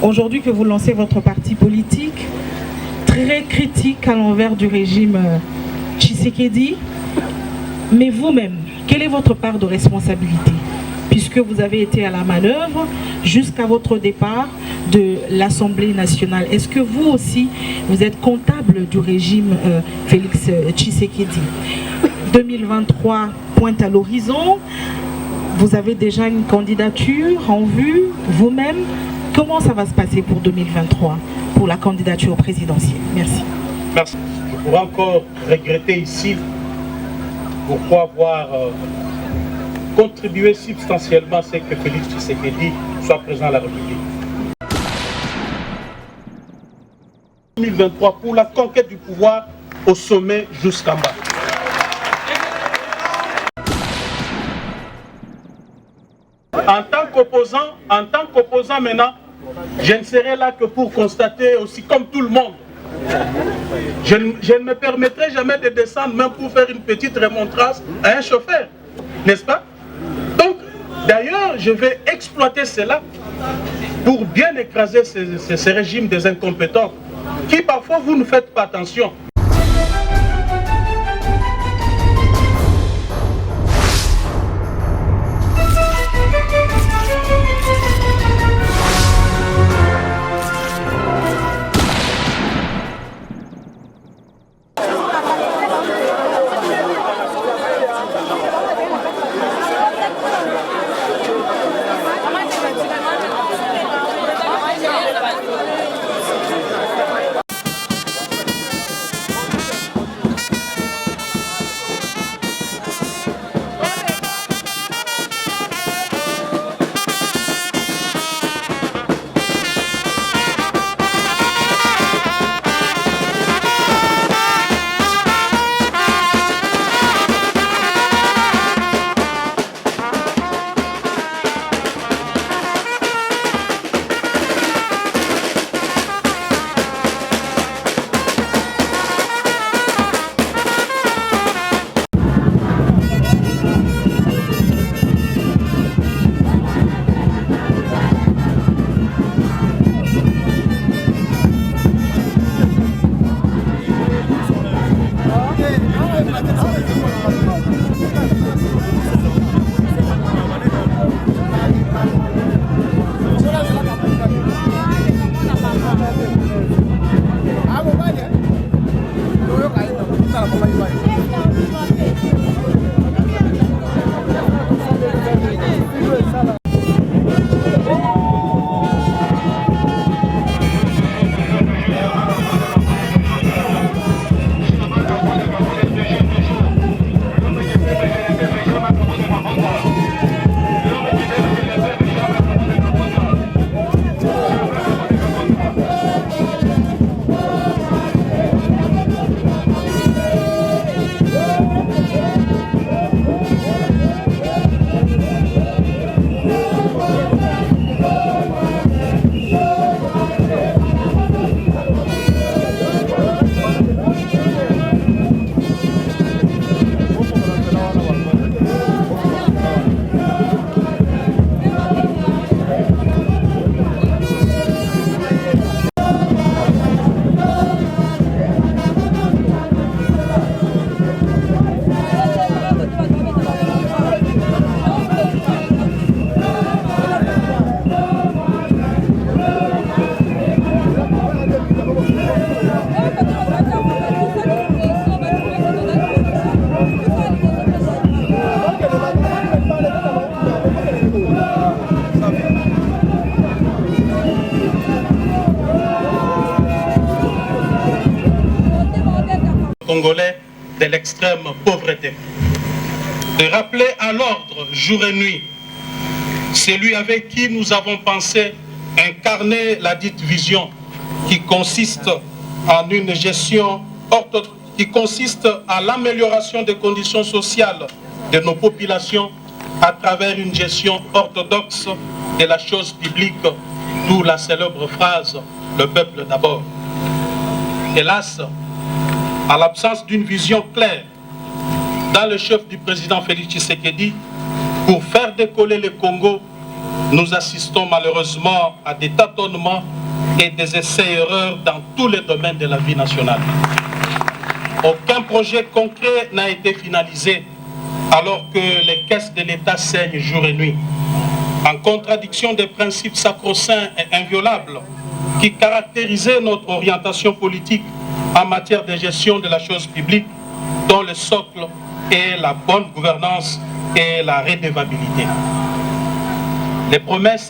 aujourd'hui que vous lancez votre parti politique, très critique à l'envers du régime Tshisekedi, mais vous-même, quelle est votre part de responsabilité? Puisque vous avez été à la manœuvre jusqu'à votre départ de l'Assemblée nationale. Est-ce que vous aussi, vous êtes comptable du régime Félix Tshisekedi? 2023 pointe à l'horizon. Vous avez déjà une candidature en vue, vous-même. Comment ça va se passer pour 2023, pour la candidature présidentielle? Merci. Merci. Je pourrais encore regretter ici pourquoi avoir contribué substantiellement à ce que Félix Tshisekedi soit président de la République. 2023 pour la conquête du pouvoir au sommet jusqu'en bas. En tant qu'opposant maintenant, je ne serai là que pour constater aussi comme tout le monde. Je ne me permettrai jamais de descendre même pour faire une petite remontrance à un chauffeur, n'est-ce pas? Donc, d'ailleurs, je vais exploiter cela pour bien écraser ce régime des incompétents qui parfois vous ne faites pas attention. Congolais de l'extrême pauvreté. De rappeler à l'ordre jour et nuit celui avec qui nous avons pensé incarner la dite vision qui consiste en une gestion orthodoxe, qui consiste à l'amélioration des conditions sociales de nos populations à travers une gestion orthodoxe de la chose publique, d'où la célèbre phrase « le peuple d'abord ». Hélas, à l'absence d'une vision claire dans le chef du président Félix Tshisekedi pour faire décoller le Congo nous assistons malheureusement à des tâtonnements et des essais-erreurs dans tous les domaines de la vie nationale. Aucun projet concret n'a été finalisé alors que les caisses de l'État saignent jour et nuit, en contradiction des principes sacro-saints et inviolables qui caractérisaient notre orientation politique en matière de gestion de la chose publique, dont le socle est la bonne gouvernance et la redevabilité. Les promesses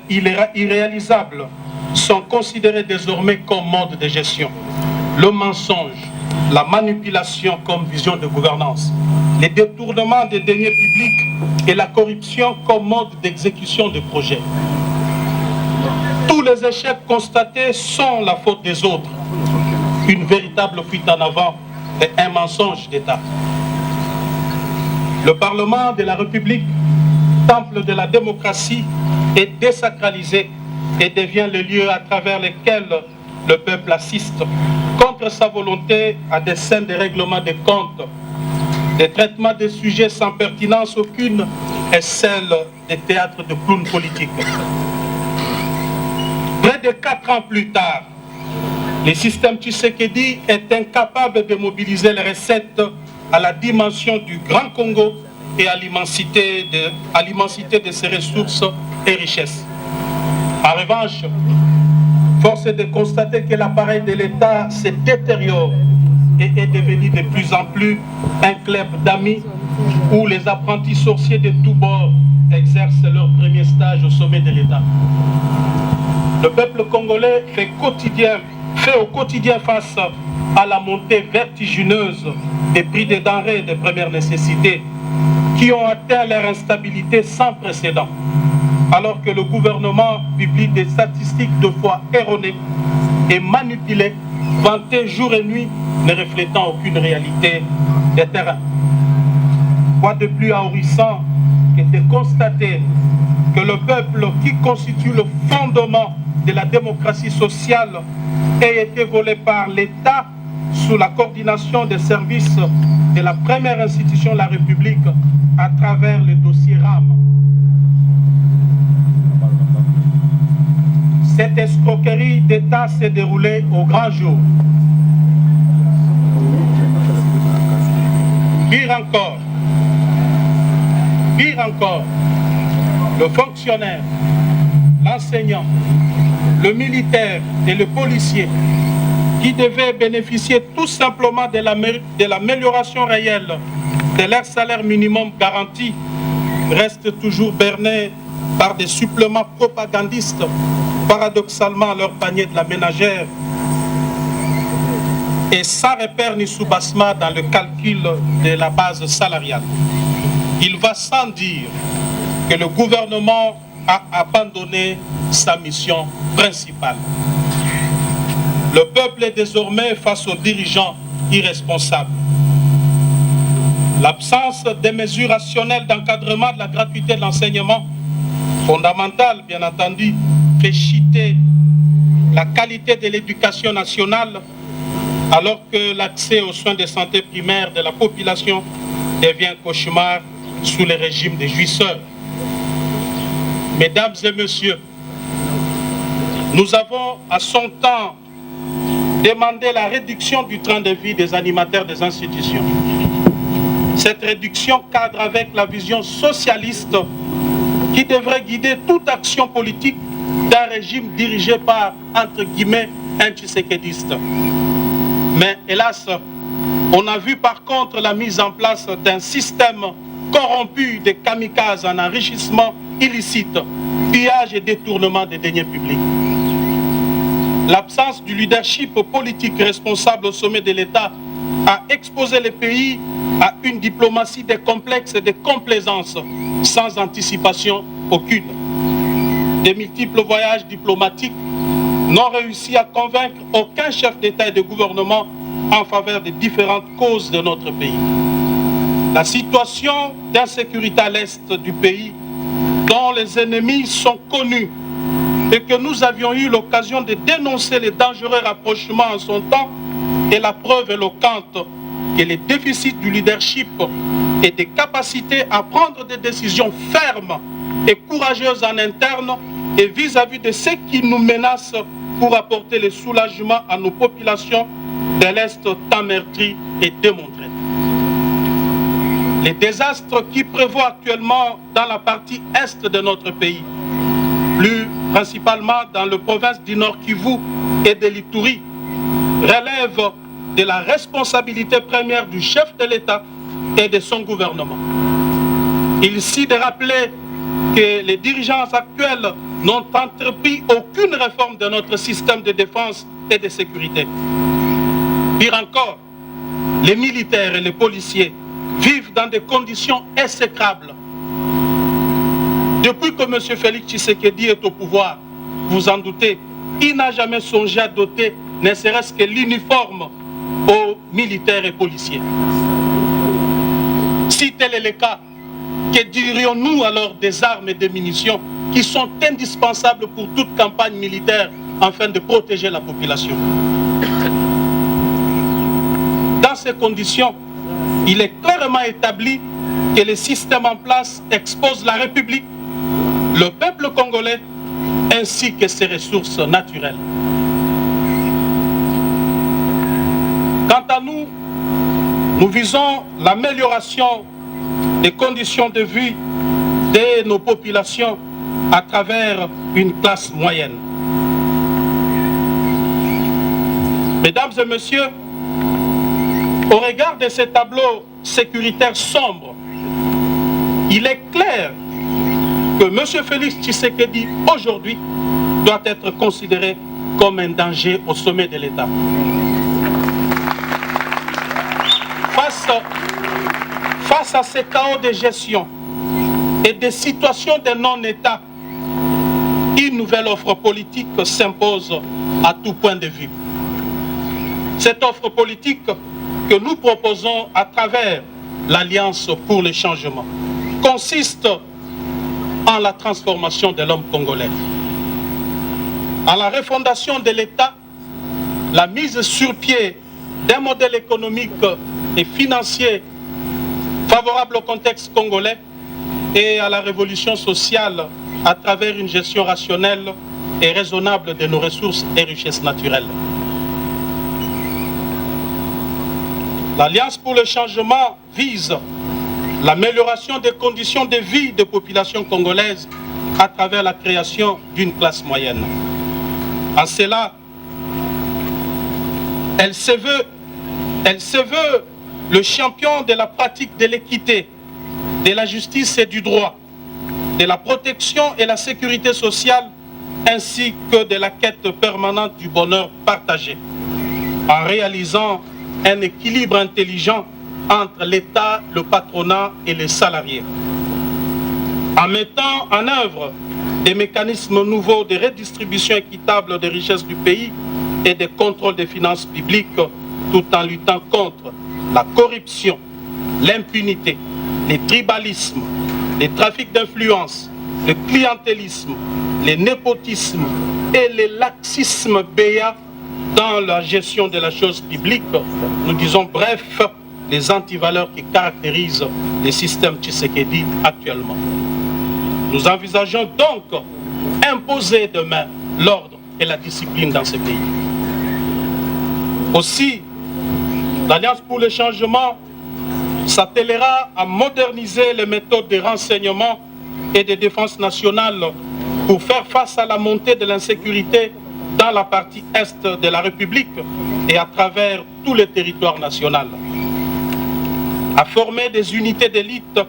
irréalisables sont considérées désormais comme mode de gestion. Le mensonge, la manipulation comme vision de gouvernance, les détournements des deniers publics et la corruption comme mode d'exécution de projets. Tous les échecs constatés sont la faute des autres, une véritable fuite en avant et un mensonge d'État. Le Parlement de la République, temple de la démocratie, est désacralisé et devient le lieu à travers lequel le peuple assiste, contre sa volonté, à des scènes de règlement des comptes, des traitements de sujets sans pertinence aucune et celle des théâtres de clowns politiques. Près de 4 ans plus tard, le système Tshisekedi est incapable de mobiliser les recettes à la dimension du Grand Congo et à l'immensité de ses ressources et richesses. En revanche, force est de constater que l'appareil de l'État se détériore et est devenu de plus en plus un club d'amis où les apprentis sorciers de tous bords exercent leur premier stage au sommet de l'État. Le peuple congolais fait au quotidien face à la montée vertigineuse des prix des denrées de première nécessité qui ont atteint leur instabilité sans précédent, alors que le gouvernement publie des statistiques de fois erronées et manipulées, vantées jour et nuit, ne reflétant aucune réalité des terrains. Quoi de plus ahurissant que de constater que le peuple qui constitue le fondement de la démocratie sociale ait été volé par l'État sous la coordination des services de la première institution de la République à travers le dossier RAM. Cette escroquerie d'État s'est déroulée au grand jour. Pire encore, le fonctionnaire, l'enseignant, le militaire et le policier qui devaient bénéficier tout simplement de l'amélioration réelle de leur salaire minimum garanti restent toujours bernés par des suppléments propagandistes, paradoxalement à leur panier de la ménagère, et sans repère ni soubassement dans le calcul de la base salariale. Il va sans dire que le gouvernement a abandonné sa mission principale. Le peuple est désormais face aux dirigeants irresponsables. L'absence des mesures rationnelles d'encadrement de la gratuité de l'enseignement, fondamentale bien entendu, fait chuter la qualité de l'éducation nationale alors que l'accès aux soins de santé primaires de la population devient cauchemar sous le régime des jouisseurs. Mesdames et messieurs, nous avons à son temps demandé la réduction du train de vie des animateurs des institutions. Cette réduction cadre avec la vision socialiste qui devrait guider toute action politique d'un régime dirigé par, entre guillemets, un tshisekédiste. Mais hélas, on a vu par contre la mise en place d'un système corrompu de kamikazes en enrichissement illicite, pillage et détournement des deniers publics. L'absence du leadership politique responsable au sommet de l'État a exposé le pays à une diplomatie des complexes et des complaisances sans anticipation aucune. Des multiples voyages diplomatiques n'ont réussi à convaincre aucun chef d'État et de gouvernement en faveur des différentes causes de notre pays. La situation d'insécurité à l'est du pays, dont les ennemis sont connus et que nous avions eu l'occasion de dénoncer les dangereux rapprochements en son temps, est la preuve éloquente que les déficits du leadership et des capacités à prendre des décisions fermes et courageuse en interne et vis-à-vis de ceux qui nous menacent pour apporter le soulagement à nos populations de l'Est tant meurtries et démontrées. Les désastres qui prévoient actuellement dans la partie Est de notre pays, plus principalement dans la province du Nord Kivu et de l'Ituri, relèvent de la responsabilité première du chef de l'État et de son gouvernement. Il s'agit de rappeler que les dirigeants actuels n'ont entrepris aucune réforme de notre système de défense et de sécurité. Pire encore, les militaires et les policiers vivent dans des conditions exécrables. Depuis que M. Félix Tshisekedi est au pouvoir, vous en doutez, il n'a jamais songé à doter ne serait-ce que l'uniforme aux militaires et policiers. Si tel est le cas, que dirions-nous alors des armes et des munitions qui sont indispensables pour toute campagne militaire afin de protéger la population? Dans ces conditions, il est clairement établi que le système en place expose la République, le peuple congolais ainsi que ses ressources naturelles. Quant à nous, nous visons l'amélioration des conditions de vie de nos populations à travers une classe moyenne. Mesdames et messieurs, au regard de ces tableaux sécuritaires sombres, il est clair que M. Félix Tshisekedi, aujourd'hui, doit être considéré comme un danger au sommet de l'État. Face à ces chaos de gestion et des situations de non-État, une nouvelle offre politique s'impose à tout point de vue. Cette offre politique que nous proposons à travers l'Alliance pour le changement consiste en la transformation de l'homme congolais, en la refondation de l'État, la mise sur pied d'un modèle économique et financier favorable au contexte congolais et à la révolution sociale à travers une gestion rationnelle et raisonnable de nos ressources et richesses naturelles. L'Alliance pour le changement vise l'amélioration des conditions de vie des populations congolaises à travers la création d'une classe moyenne. En cela, elle se veut le champion de la pratique de l'équité, de la justice et du droit, de la protection et la sécurité sociale, ainsi que de la quête permanente du bonheur partagé, en réalisant un équilibre intelligent entre l'État, le patronat et les salariés, en mettant en œuvre des mécanismes nouveaux de redistribution équitable des richesses du pays et de contrôle des finances publiques, tout en luttant contre la corruption, l'impunité, les tribalismes, les trafics d'influence, le clientélisme, le népotisme et le laxisme béat dans la gestion de la chose publique. Nous disons bref, les antivaleurs qui caractérisent le système Tshisekedi actuellement. Nous envisageons donc imposer demain l'ordre et la discipline dans ce pays. Aussi, l'Alliance pour le changement s'attellera à moderniser les méthodes de renseignement et de défense nationale pour faire face à la montée de l'insécurité dans la partie Est de la République et à travers tout le territoire national, à former des unités d'élite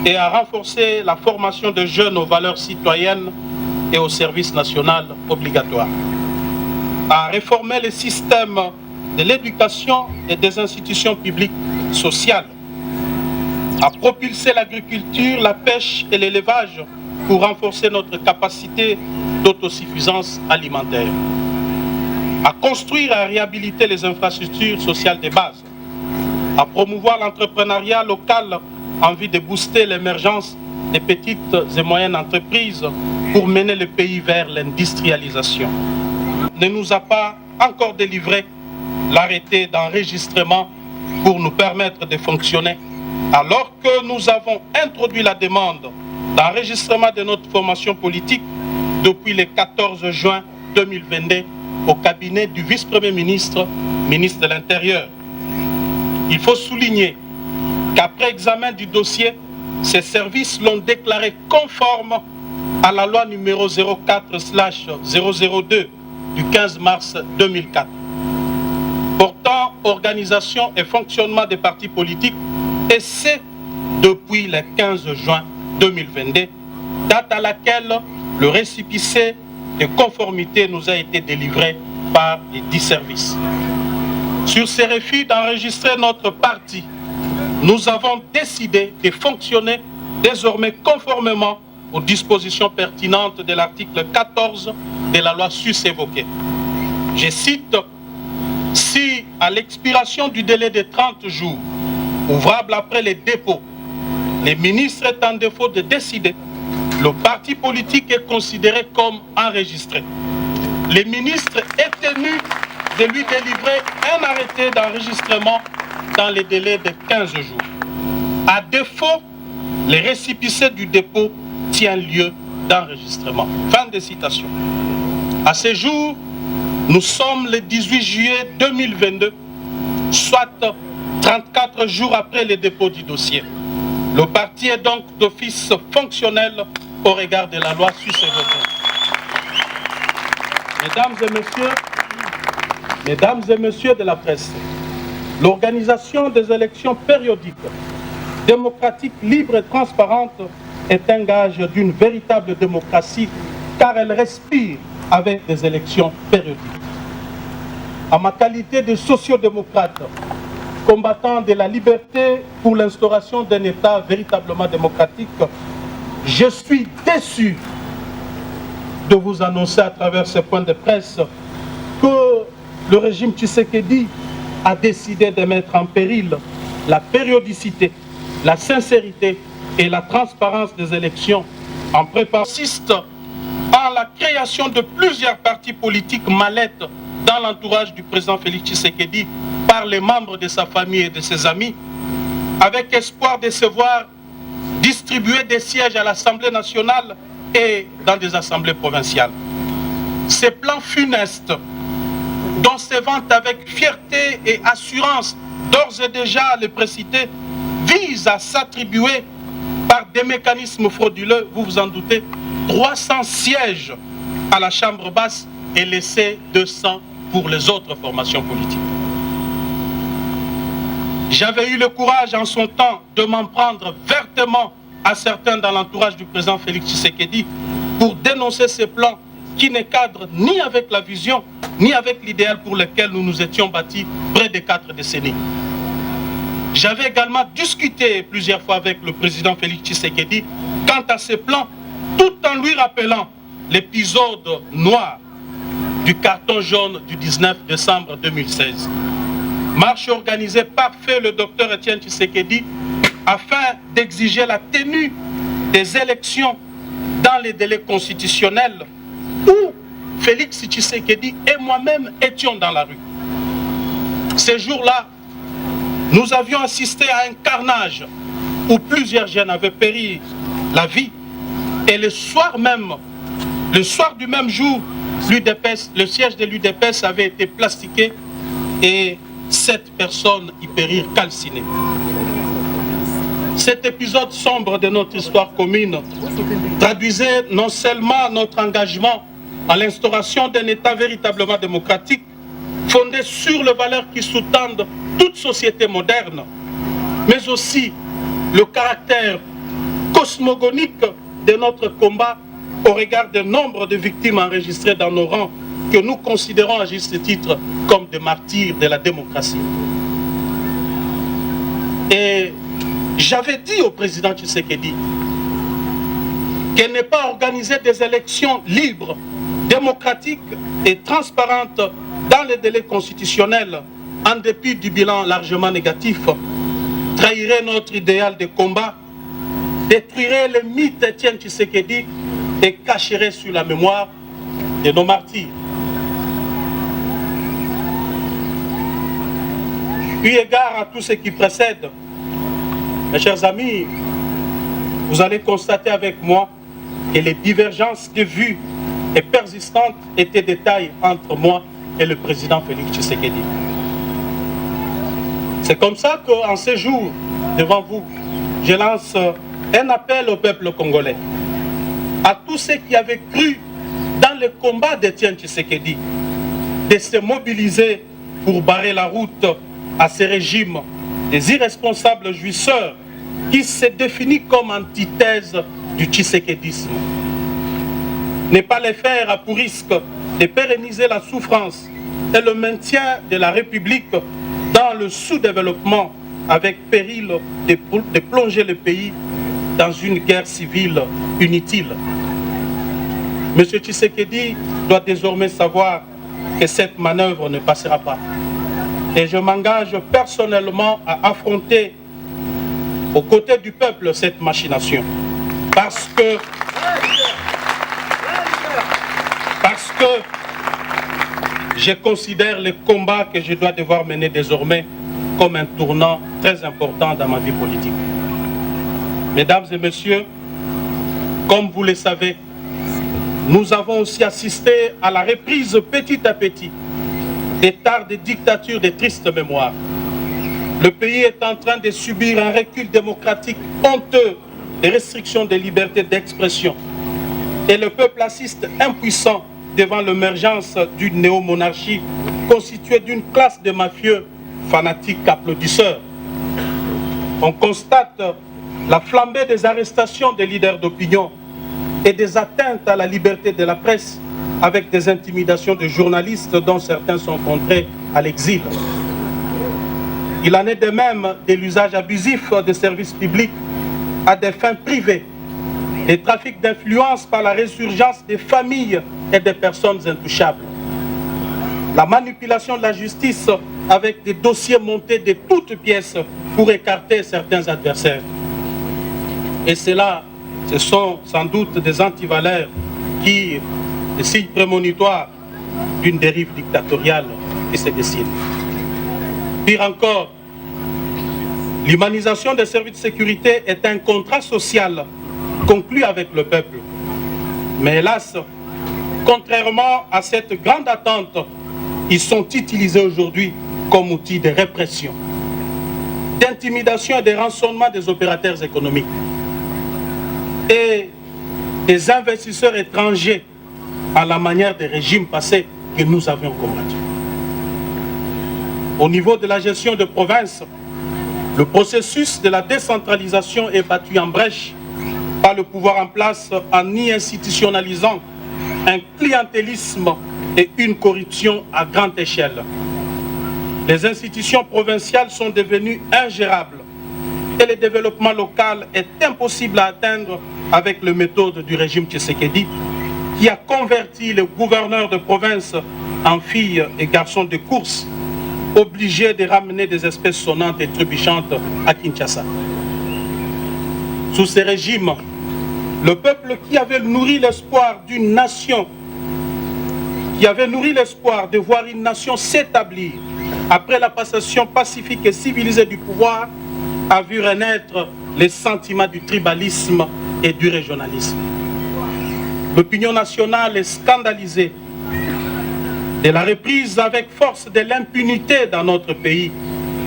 et à renforcer la formation de jeunes aux valeurs citoyennes et au service national obligatoire, à réformer le système de l'éducation et des institutions publiques sociales, à propulser l'agriculture, la pêche et l'élevage pour renforcer notre capacité d'autosuffisance alimentaire, à construire et à réhabiliter les infrastructures sociales de base, à promouvoir l'entrepreneuriat local en vue de booster l'émergence des petites et moyennes entreprises pour mener le pays vers l'industrialisation. Ne nous a pas encore délivré l'arrêté d'enregistrement pour nous permettre de fonctionner, alors que nous avons introduit la demande d'enregistrement de notre formation politique depuis le 14 juin 2022 au cabinet du vice-premier ministre, ministre de l'Intérieur. Il faut souligner qu'après examen du dossier, ces services l'ont déclaré conforme à la loi numéro 04/002 du 15 mars 2004 portant organisation et fonctionnement des partis politiques, et c'est depuis le 15 juin 2022, date à laquelle le récépissé de conformité nous a été délivré par les 10 services. Sur ces refus d'enregistrer notre parti, nous avons décidé de fonctionner désormais conformément aux dispositions pertinentes de l'article 14 de la loi sus-évoquée. Je cite: si à l'expiration du délai de 30 jours, ouvrable après les dépôts, les ministres est en défaut de décider, le parti politique est considéré comme enregistré. Le ministre est tenu de lui délivrer un arrêté d'enregistrement dans les délais de 15 jours. À défaut, le récépissé du dépôt tient lieu d'enregistrement. Fin de citation. À ce jour, nous sommes le 18 juillet 2022, soit 34 jours après le dépôt du dossier. Le parti est donc d'office fonctionnel au regard de la loi sus-évoquée. Mesdames et messieurs de la presse, l'organisation des élections périodiques, démocratiques, libres et transparentes est un gage d'une véritable démocratie, car elle respire avec des élections périodiques. En ma qualité de sociodémocrate, combattant de la liberté pour l'instauration d'un État véritablement démocratique, je suis déçu de vous annoncer à travers ce point de presse que le régime Tshisekedi a décidé de mettre en péril la périodicité, la sincérité et la transparence des élections en préparant à la création de plusieurs partis politiques mallettes dans l'entourage du président Félix Tshisekedi par les membres de sa famille et de ses amis, avec espoir de se voir distribuer des sièges à l'Assemblée nationale et dans des assemblées provinciales. Ces plans funestes, dont se vante avec fierté et assurance d'ores et déjà les précités, visent à s'attribuer par des mécanismes frauduleux, vous vous en doutez, 300 sièges à la Chambre basse et laisser 200 pour les autres formations politiques. J'avais eu le courage en son temps de m'en prendre vertement à certains dans l'entourage du président Félix Tshisekedi pour dénoncer ces plans qui ne cadrent ni avec la vision, ni avec l'idéal pour lequel nous nous étions bâtis près de 4 décennies. J'avais également discuté plusieurs fois avec le président Félix Tshisekedi quant à ces plans, tout en lui rappelant l'épisode noir du carton jaune du 19 décembre 2016. Marche organisée par feu le docteur Etienne Tshisekedi afin d'exiger la tenue des élections dans les délais constitutionnels où Félix Tshisekedi et moi-même étions dans la rue. Ces jours-là, nous avions assisté à un carnage où plusieurs jeunes avaient péri la vie et le soir du même jour, le siège de l'UDPS avait été plastiqué et 7 personnes y périrent calcinées. Cet épisode sombre de notre histoire commune traduisait non seulement notre engagement à l'instauration d'un État véritablement démocratique, fondé sur les valeurs qui sous-tendent toute société moderne, mais aussi le caractère cosmogonique de notre combat au regard du nombre de victimes enregistrées dans nos rangs que nous considérons à juste titre comme des martyrs de la démocratie. Et j'avais dit au président Tshisekedi qu'il n'est pas organisé des élections libres, démocratiques et transparentes dans les délais constitutionnels, en dépit du bilan largement négatif, trahirait notre idéal de combat, détruirait le mythe d'Etienne Tshisekedi et cacherait sur la mémoire de nos martyrs. Eu égard à tout ce qui précède, mes chers amis, vous allez constater avec moi que les divergences de vues et persistantes étaient de taille entre moi et le président Félix Tshisekedi. C'est comme ça qu'en ces jours, devant vous, je lance un appel au peuple congolais, à tous ceux qui avaient cru dans le combat d'Étienne Tshisekedi, de se mobiliser pour barrer la route à ces régimes des irresponsables jouisseurs qui se définissent comme antithèse du tshisekédisme. Ne pas les faire a pour risque de pérenniser la souffrance et le maintien de la République dans le sous-développement avec péril de plonger le pays dans une guerre civile inutile. M. Tshisekedi doit désormais savoir que cette manœuvre ne passera pas. Et je m'engage personnellement à affronter aux côtés du peuple cette machination. Parce que je considère le combat que je dois devoir mener désormais comme un tournant très important dans ma vie politique. Mesdames et messieurs, comme vous le savez, nous avons aussi assisté à la reprise petit à petit des tares de dictature de triste mémoire. Le pays est en train de subir un recul démocratique honteux, des restrictions des libertés d'expression. Et le peuple assiste impuissant devant l'émergence d'une néomonarchie constituée d'une classe de mafieux fanatiques applaudisseurs. On constate la flambée des arrestations des leaders d'opinion et des atteintes à la liberté de la presse avec des intimidations de journalistes dont certains sont contraints à l'exil. Il en est de même de l'usage abusif des services publics à des fins privées, des trafics d'influence par la résurgence des familles et des personnes intouchables, la manipulation de la justice avec des dossiers montés de toutes pièces pour écarter certains adversaires. Et cela, ce sont sans doute des antivaleurs qui, des signes prémonitoires d'une dérive dictatoriale qui se dessine. Pire encore, l'humanisation des services de sécurité est un contrat social conclu avec le peuple. Mais hélas, contrairement à cette grande attente, ils sont utilisés aujourd'hui comme outil de répression, d'intimidation et de rançonnement des opérateurs économiques et des investisseurs étrangers à la manière des régimes passés que nous avions combattus. Au niveau de la gestion de province, le processus de la décentralisation est battu en brèche par le pouvoir en place en y institutionnalisant un clientélisme et une corruption à grande échelle. Les institutions provinciales sont devenues ingérables et le développement local est impossible à atteindre avec les méthodes du régime Tshisekedi qui a converti les gouverneurs de province en filles et garçons de course, obligés de ramener des espèces sonnantes et trébuchantes à Kinshasa. Sous ces régimes, le peuple qui avait nourri l'espoir d'une nation, qui avait nourri l'espoir de voir une nation s'établir après la passation pacifique et civilisée du pouvoir, a vu renaître les sentiments du tribalisme et du régionalisme. L'opinion nationale est scandalisée de la reprise avec force de l'impunité dans notre pays,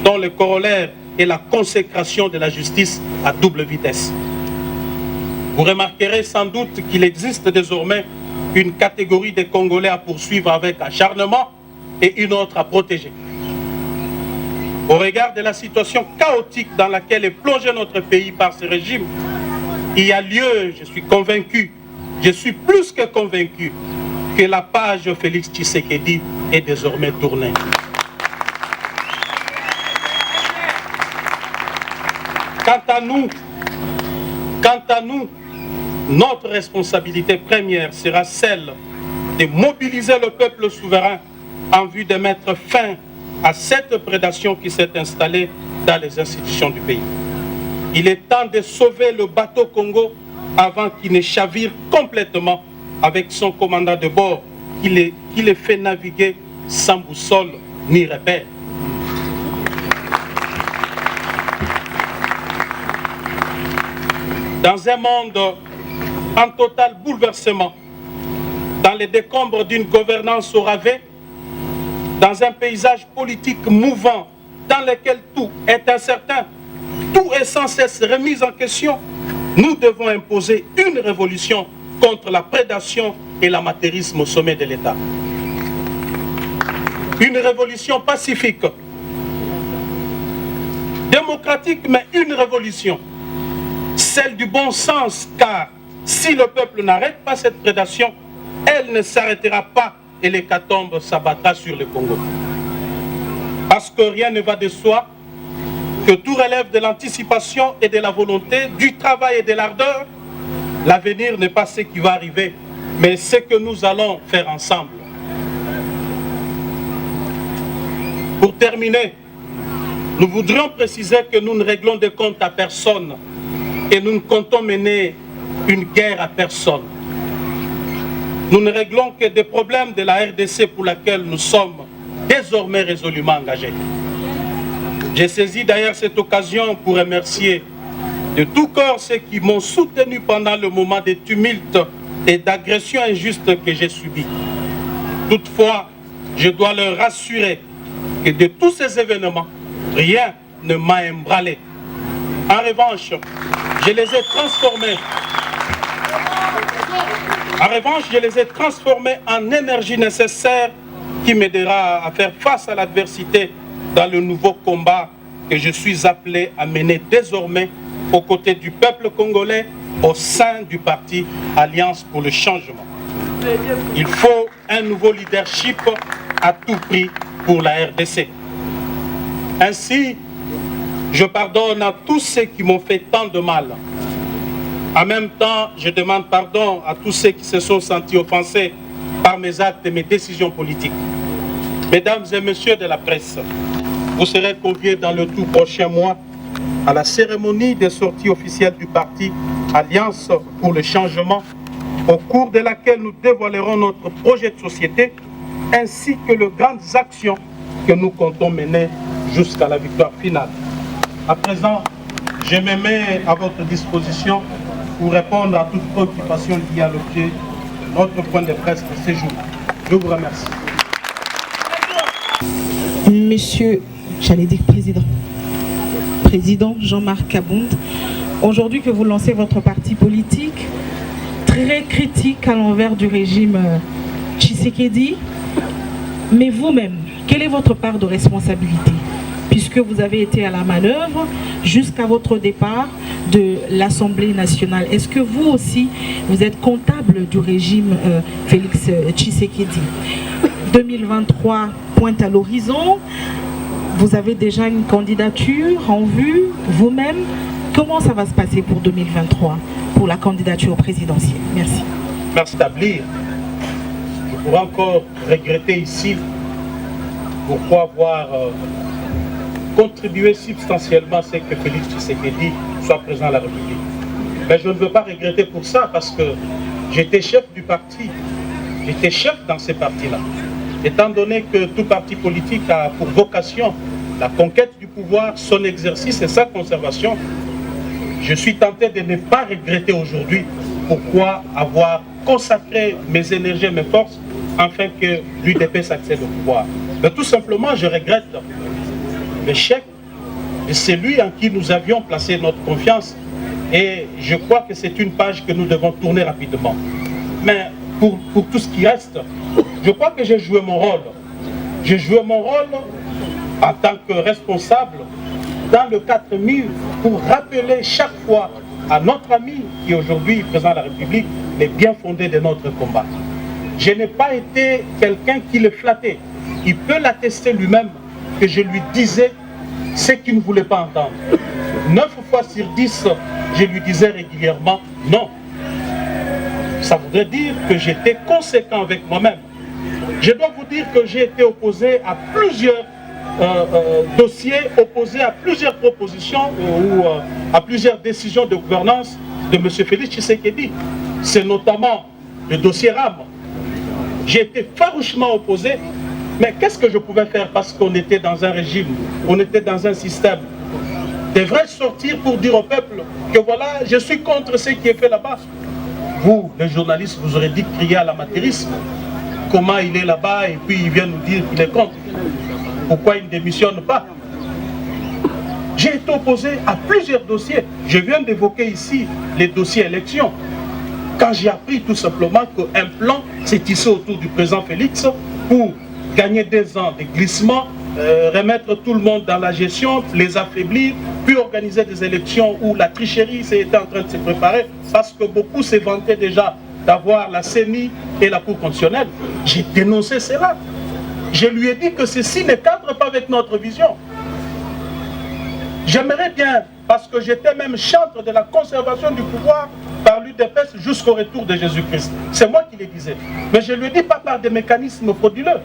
dont le corollaire est la consécration de la justice à double vitesse. Vous remarquerez sans doute qu'il existe désormais une catégorie de Congolais à poursuivre avec acharnement et une autre à protéger. Au regard de la situation chaotique dans laquelle est plongé notre pays par ce régime, il y a lieu, je suis convaincu, je suis plus que convaincu, que la page Félix Tshisekedi est désormais tournée. Quant à nous, notre responsabilité première sera celle de mobiliser le peuple souverain en vue de mettre fin à cette prédation qui s'est installée dans les institutions du pays. Il est temps de sauver le bateau Congo avant qu'il ne chavire complètement avec son commandant de bord qui les fait naviguer sans boussole ni repère. Dans un monde en total bouleversement, dans les décombres d'une gouvernance au rabais, dans un paysage politique mouvant, dans lequel tout est incertain, tout est sans cesse remis en question, nous devons imposer une révolution contre la prédation et l'amateurisme au sommet de l'État. Une révolution pacifique, démocratique, mais une révolution, celle du bon sens, car si le peuple n'arrête pas cette prédation, elle ne s'arrêtera pas et l'hécatombe s'abattra sur le Congo. Parce que rien ne va de soi, que tout relève de l'anticipation et de la volonté, du travail et de l'ardeur. L'avenir n'est pas ce qui va arriver, mais ce que nous allons faire ensemble. Pour terminer, nous voudrions préciser que nous ne réglons des comptes à personne et nous ne comptons mener une guerre à personne. Nous ne réglons que des problèmes de la RDC pour laquelle nous sommes désormais résolument engagés. J'ai saisi d'ailleurs cette occasion pour remercier de tout cœur ceux qui m'ont soutenu pendant le moment de tumulte et d'agressions injustes que j'ai subis. Toutefois, je dois leur rassurer que de tous ces événements, rien ne m'a ébranlé. En revanche, je les ai transformés en énergie nécessaire qui m'aidera à faire face à l'adversité dans le nouveau combat que je suis appelé à mener désormais aux côtés du peuple congolais au sein du parti Alliance pour le changement. Il faut un nouveau leadership à tout prix pour la RDC. Ainsi, je pardonne à tous ceux qui m'ont fait tant de mal. En même temps, je demande pardon à tous ceux qui se sont sentis offensés par mes actes et mes décisions politiques. Mesdames et messieurs de la presse, vous serez conviés dans le tout prochain mois à la cérémonie des sorties officielles du parti Alliance pour le changement, au cours de laquelle nous dévoilerons notre projet de société ainsi que les grandes actions que nous comptons mener jusqu'à la victoire finale. À présent, je me mets à votre disposition pour répondre à toute préoccupation liée à l'objet de notre point de presse de ce jour. Je vous remercie. Monsieur, j'allais dire président Jean-Marc Kabound, aujourd'hui que vous lancez votre parti politique, très critique à l'envers du régime Tshisekedi, mais vous-même, quelle est votre part de responsabilité? Puisque vous avez été à la manœuvre jusqu'à votre départ de l'Assemblée nationale. Est-ce que vous aussi, vous êtes comptable du régime Félix Tshisekedi? 2023 pointe à l'horizon. Vous avez déjà une candidature en vue, vous-même. Comment ça va se passer pour 2023, pour la candidature présidentielle? Merci. Merci d'établir. Je pourrais encore regretter ici pourquoi avoir contribué substantiellement à ce que Félix Tshisekedi soit président de la République. Mais je ne veux pas regretter pour ça parce que j'étais chef du parti. J'étais chef dans ces partis-là. Étant donné que tout parti politique a pour vocation la conquête du pouvoir, son exercice et sa conservation, je suis tenté de ne pas regretter aujourd'hui pourquoi avoir consacré mes énergies et mes forces afin que l'UDP s'accède au pouvoir. Mais tout simplement, je regrette l'échec de celui en qui nous avions placé notre confiance et je crois que c'est une page que nous devons tourner rapidement. Mais pour tout ce qui reste, je crois que j'ai joué mon rôle. J'ai joué mon rôle en tant que responsable dans le 4 murs pour rappeler chaque fois à notre ami qui est aujourd'hui président de la République les bien fondés de notre combat. Je n'ai pas été quelqu'un qui le flattait. Il peut l'attester lui-même que je lui disais ce qu'il ne voulait pas entendre. 9 fois sur 10, je lui disais régulièrement non. Ça voudrait dire que j'étais conséquent avec moi-même. Je dois vous dire que j'ai été opposé à plusieurs dossiers, opposé à plusieurs propositions ou à plusieurs décisions de gouvernance de M. Félix Tshisekedi. C'est notamment le dossier RAM. J'ai été farouchement opposé, mais qu'est-ce que je pouvais faire parce qu'on était dans un régime, on était dans un système devrait sortir pour dire au peuple que voilà, je suis contre ce qui est fait là-bas. Vous, les journalistes, vous aurez dit crier à l'amateurisme. Comment il est là-bas et puis il vient nous dire qu'il est contre. Pourquoi il ne démissionne pas? J'ai été opposé à plusieurs dossiers. Je viens d'évoquer ici les dossiers élections. Quand j'ai appris tout simplement qu'un plan s'est tissé autour du président Félix pour gagner 2 ans de glissement, remettre tout le monde dans la gestion, les affaiblir, puis organiser des élections où la tricherie était en train de se préparer, parce que beaucoup se vantaient déjà d'avoir la CENI et la Cour constitutionnelle. J'ai dénoncé cela. Je lui ai dit que ceci ne cadre pas avec notre vision. J'aimerais bien, parce que j'étais même chantre de la conservation du pouvoir par l'UDPS jusqu'au retour de Jésus-Christ. C'est moi qui le disais. Mais je lui ai dit pas par des mécanismes frauduleux.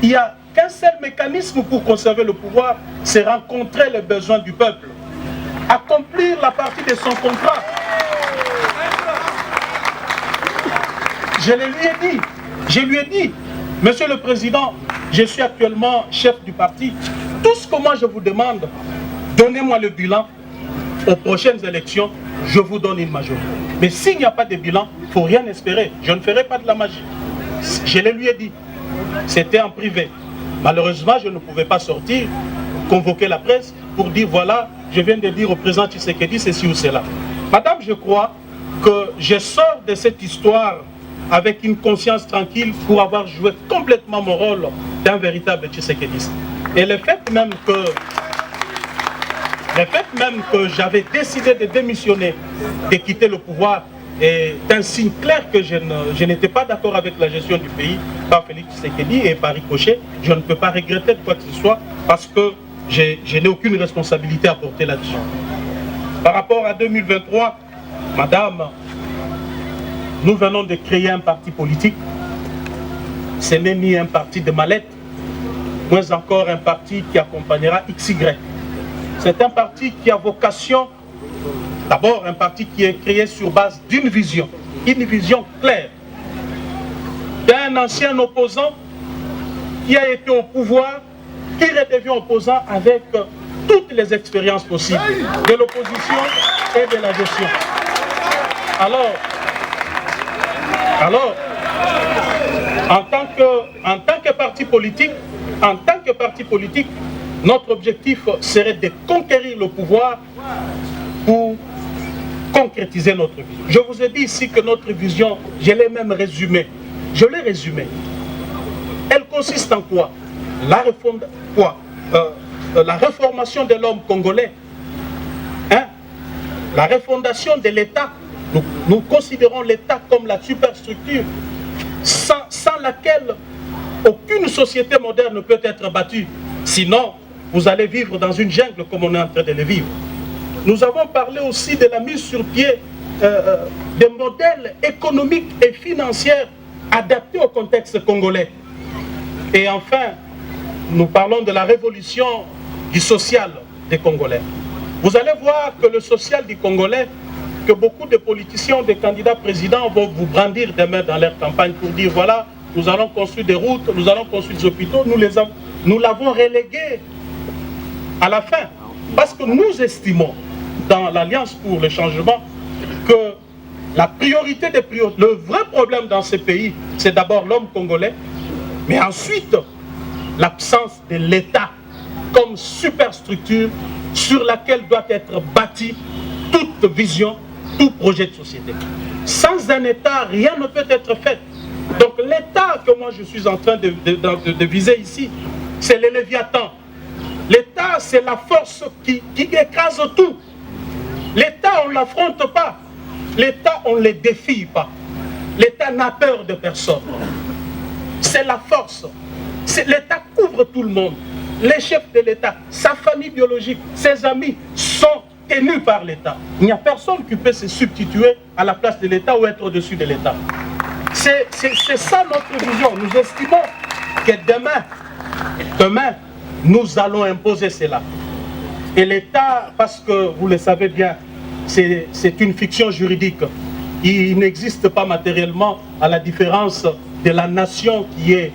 Il n'y a qu'un seul mécanisme pour conserver le pouvoir, c'est rencontrer les besoins du peuple. Accomplir la partie de son contrat. Je lui ai dit, Monsieur le Président, je suis actuellement chef du parti. Tout ce que moi je vous demande, donnez-moi le bilan. Aux prochaines élections, je vous donne une majorité. Mais s'il n'y a pas de bilan, il ne faut rien espérer. Je ne ferai pas de la magie. Je le lui ai dit. C'était en privé. Malheureusement, je ne pouvais pas sortir, convoquer la presse pour dire voilà, je viens de dire au président Tshisekedi ceci ou cela. Madame, je crois que je sors de cette histoire avec une conscience tranquille pour avoir joué complètement mon rôle d'un véritable Tshisekediste. Et le fait même que j'avais décidé de démissionner, de quitter le pouvoir, est un signe clair que je n'étais pas d'accord avec la gestion du pays par Félix Tshisekedi et par Ricochet. Je ne peux pas regretter de quoi que ce soit parce que je n'ai aucune responsabilité à porter là-dessus. Par rapport à 2023, madame, nous venons de créer un parti politique. Ce n'est ni un parti de mallette, moins encore un parti qui accompagnera XY. C'est un parti qui a vocation, d'abord un parti qui est créé sur base d'une vision, une vision claire, d'un ancien opposant qui a été au pouvoir, qui redevient opposant avec toutes les expériences possibles de l'opposition et de la gestion. Alors, en tant que parti politique, notre objectif serait de conquérir le pouvoir pour concrétiser notre vision. Je vous ai dit ici que notre vision, je l'ai même résumée. Je l'ai résumée. Elle consiste en quoi? La réformation de l'homme congolais. La refondation de l'État. Nous considérons l'État comme la superstructure sans laquelle aucune société moderne ne peut être battue. Sinon, vous allez vivre dans une jungle comme on est en train de le vivre. Nous avons parlé aussi de la mise sur pied des modèles économiques et financiers adaptés au contexte congolais. Et enfin, nous parlons de la révolution du social des Congolais. Vous allez voir que le social du Congolais, que beaucoup de politiciens, des candidats présidents vont vous brandir demain dans leur campagne pour dire voilà, nous allons construire des routes, nous allons construire des hôpitaux, nous l'avons relégué à la fin. Parce que nous estimons, dans l'Alliance pour le changement, que la priorité des priorités, le vrai problème dans ces pays, c'est d'abord l'homme congolais, mais ensuite l'absence de l'État comme superstructure sur laquelle doit être bâtie toute vision, tout projet de société. Sans un État, rien ne peut être fait. Donc l'État que moi je suis en train de viser ici, c'est le Léviathan. L'État, c'est la force qui écrase tout. L'État, on ne l'affronte pas. L'État, on ne le défie pas. L'État n'a peur de personne. C'est la force. L'État couvre tout le monde. Les chefs de l'État, sa famille biologique, ses amis sont tenus par l'État. Il n'y a personne qui peut se substituer à la place de l'État ou être au-dessus de l'État. C'est ça notre vision. Nous estimons que demain, nous allons imposer cela. Et l'État, parce que vous le savez bien, c'est une fiction juridique. Il n'existe pas matériellement, à la différence de la nation qui est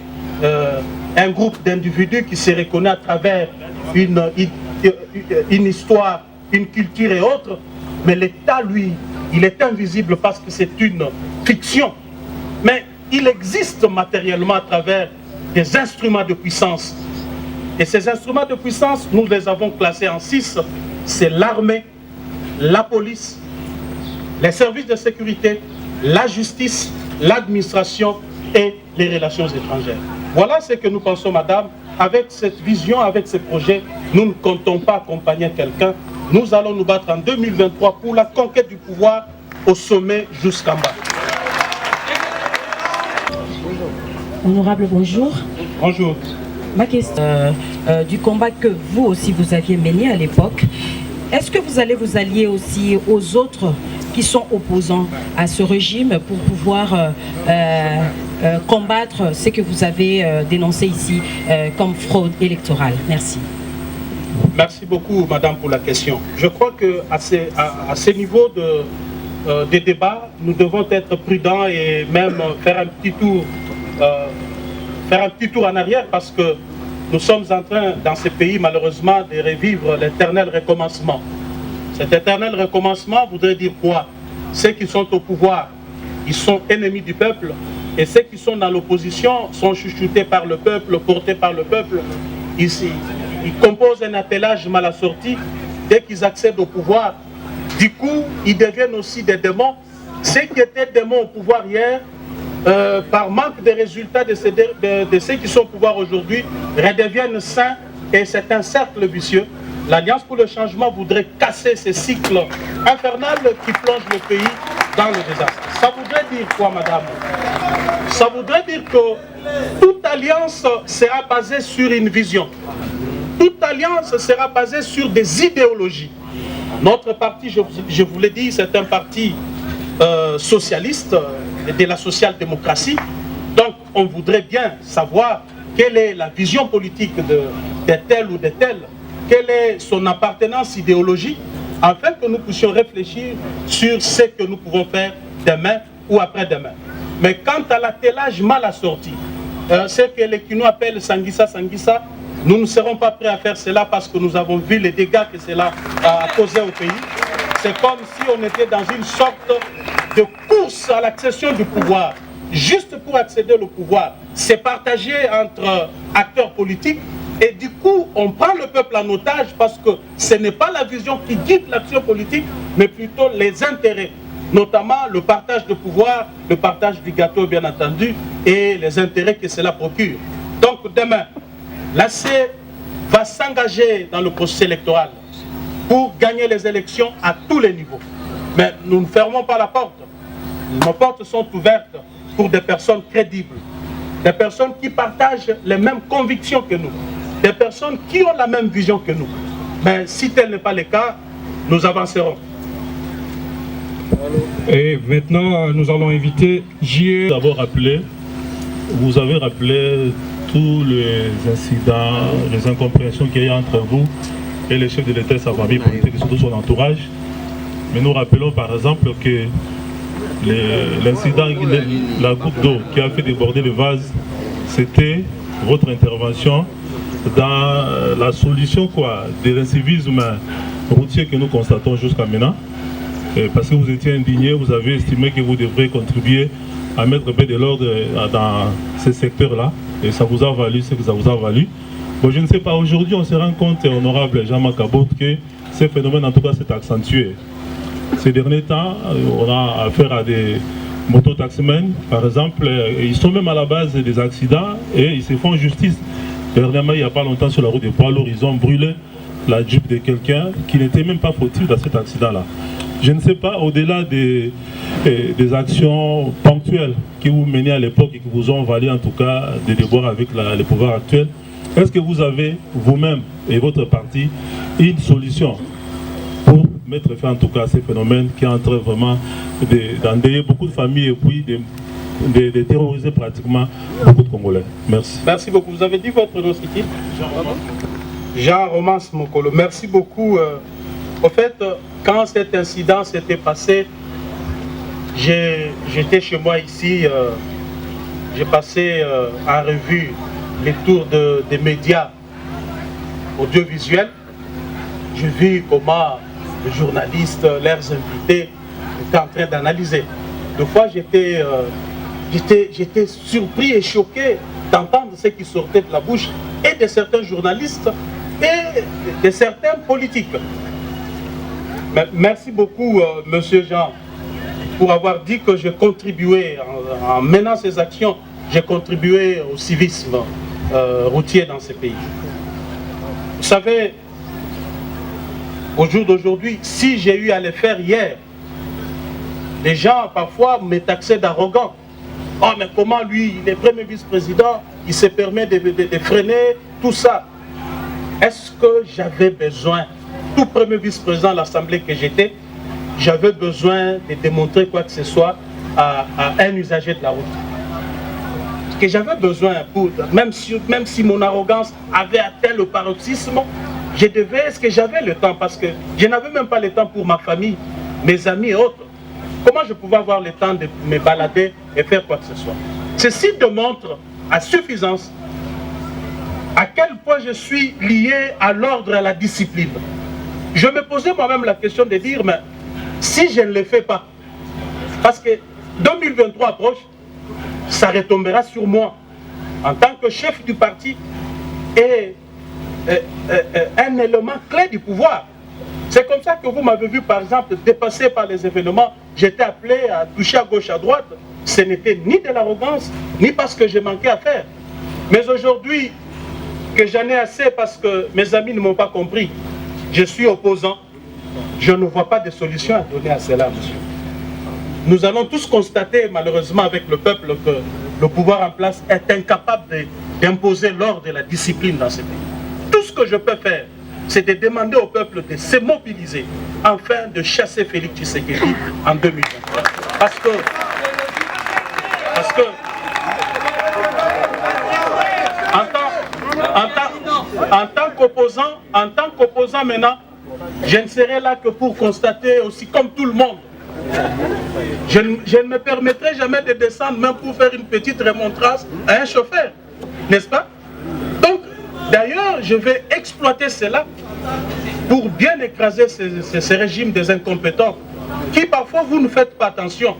un groupe d'individus qui se reconnaît à travers une histoire une culture et autres, mais l'État, lui, il est invisible parce que c'est une fiction. Mais il existe matériellement à travers des instruments de puissance. Et ces instruments de puissance, nous les avons classés en 6. C'est l'armée, la police, les services de sécurité, la justice, l'administration et les relations étrangères. Voilà ce que nous pensons, madame. Avec cette vision, avec ce projet, nous ne comptons pas accompagner quelqu'un. Nous allons nous battre en 2023 pour la conquête du pouvoir au sommet jusqu'en bas. Honorable, bonjour. Bonjour. Ma question du combat que vous aussi vous aviez mené à l'époque, est-ce que vous allez vous allier aussi aux autres qui sont opposants à ce régime pour pouvoir combattre ce que vous avez dénoncé ici comme fraude électorale? Merci. Merci beaucoup, madame, pour la question. Je crois qu'à ces niveaux de débat, nous devons être prudents et même faire un petit tour en arrière parce que nous sommes en train, dans ce pays, malheureusement, de revivre l'éternel recommencement. Cet éternel recommencement voudrait dire quoi? Ceux qui sont au pouvoir, ils sont ennemis du peuple, et ceux qui sont dans l'opposition sont chouchoutés par le peuple, portés par le peuple. Ils composent un attelage mal assorti dès qu'ils accèdent au pouvoir. Du coup, ils deviennent aussi des démons. Ceux qui étaient démons au pouvoir hier, par manque de résultats de ceux qui sont au pouvoir aujourd'hui, redeviennent saints, et c'est un cercle vicieux. L'Alliance pour le changement voudrait casser ce cycle infernal qui plonge le pays dans le désastre. Ça voudrait dire quoi, madame? Ça voudrait dire que toute alliance sera basée sur une vision. Toute alliance sera basée sur des idéologies. Notre parti, je vous l'ai dit, c'est un parti socialiste, de la social-démocratie. Donc, on voudrait bien savoir quelle est la vision politique de tel ou de tel, quelle est son appartenance idéologique, afin que nous puissions réfléchir sur ce que nous pouvons faire demain ou après-demain. Mais quant à l'attelage mal assorti, ce que les Kino appellent Sanguissa, nous ne serons pas prêts à faire cela parce que nous avons vu les dégâts que cela a causé au pays. C'est comme si on était dans une sorte de course à l'accession du pouvoir. Juste pour accéder au pouvoir, c'est partagé entre acteurs politiques et du coup, on prend le peuple en otage parce que ce n'est pas la vision qui guide l'action politique, mais plutôt les intérêts, notamment le partage de pouvoir, le partage du gâteau bien entendu et les intérêts que cela procure. Donc demain, l'AC va s'engager dans le processus électoral pour gagner les élections à tous les niveaux. Mais nous ne fermons pas la porte. Nos portes sont ouvertes pour des personnes crédibles, des personnes qui partagent les mêmes convictions que nous, des personnes qui ont la même vision que nous. Mais si tel n'est pas le cas, nous avancerons. Et maintenant, nous allons inviter J.E. Vous avez rappelé tous les incidents, les incompréhensions qu'il y a entre vous et le chef de l'État et sa famille politique et surtout son entourage. Mais nous rappelons par exemple que l'incident, la goutte d'eau qui a fait déborder le vase, c'était votre intervention dans la solution de l'incivisme routier que nous constatons jusqu'à maintenant. Parce que vous étiez indigné, vous avez estimé que vous devrez contribuer à mettre un peu de l'ordre dans ces secteurs-là. Et ça vous a valu ce que ça vous a valu. Bon, je ne sais pas, aujourd'hui on se rend compte, honorable Jean-Marc Aboud, que ce phénomène en tout cas s'est accentué. Ces derniers temps, on a affaire à des mototaximens, par exemple, ils sont même à la base des accidents et ils se font justice. Dernièrement, il n'y a pas longtemps, sur la route des poids lourds, ils ont brûlé la Jeep de quelqu'un qui n'était même pas fautif dans cet accident-là. Je ne sais pas, au-delà des actions ponctuelles que vous menez à l'époque et qui vous ont valu en tout cas des déboires avec le pouvoir actuel, est-ce que vous avez vous-même et votre parti une solution pour mettre fin en tout cas à ces phénomènes qui entrent vraiment d'endeuiller beaucoup de familles et puis de terroriser pratiquement beaucoup de Congolais? Merci. Merci beaucoup. Vous avez dit votre nom, c'est qui? Jean Romance Mokolo. Merci beaucoup. Au fait, quand cet incident s'était passé, j'étais chez moi ici, j'ai passé en revue les tours des médias audiovisuels. J'ai vu comment les journalistes, leurs invités étaient en train d'analyser. Des fois, j'étais surpris et choqué d'entendre ce qui sortait de la bouche et de certains journalistes et de certains politiques. Merci beaucoup, Monsieur Jean, pour avoir dit que j'ai contribué, en menant ces actions, j'ai contribué au civisme routier dans ces pays. Vous savez, au jour d'aujourd'hui, si j'ai eu à le faire hier, les gens parfois me taxaient d'arrogant. Oh, mais comment lui, il est premier vice-président, il se permet de freiner tout ça? Est-ce que j'avais besoin, tout premier vice-président de l'Assemblée que j'étais, j'avais besoin de démontrer quoi que ce soit à un usager de la route? Ce que j'avais besoin, même si mon arrogance avait atteint le paroxysme, est-ce que j'avais le temps? Parce que je n'avais même pas le temps pour ma famille, mes amis et autres. Comment je pouvais avoir le temps de me balader et faire quoi que ce soit? Ceci démontre à suffisance à quel point je suis lié à l'ordre et à la discipline. Je me posais moi-même la question de dire, mais si je ne le fais pas, parce que 2023 approche, ça retombera sur moi en tant que chef du parti et un élément clé du pouvoir. C'est comme ça que vous m'avez vu, par exemple, dépasser par les événements. J'étais appelé à toucher à gauche, à droite. Ce n'était ni de l'arrogance, ni parce que j'ai manqué à faire. Mais aujourd'hui, que j'en ai assez parce que mes amis ne m'ont pas compris, je suis opposant. Je ne vois pas de solution à donner à cela, monsieur. Nous allons tous constater, malheureusement, avec le peuple, que le pouvoir en place est incapable d'imposer l'ordre et la discipline dans ce pays. Tout ce que je peux faire, c'est de demander au peuple de se mobiliser afin de chasser Félix Tshisekedi en 2023. Parce que en tant qu'opposant maintenant, je ne serai là que pour constater aussi comme tout le monde. Je ne me permettrai jamais de descendre même pour faire une petite remontrance à un chauffeur, n'est-ce pas? Donc, d'ailleurs, je vais exploiter cela pour bien écraser ces régimes des incompétents qui parfois vous ne faites pas attention.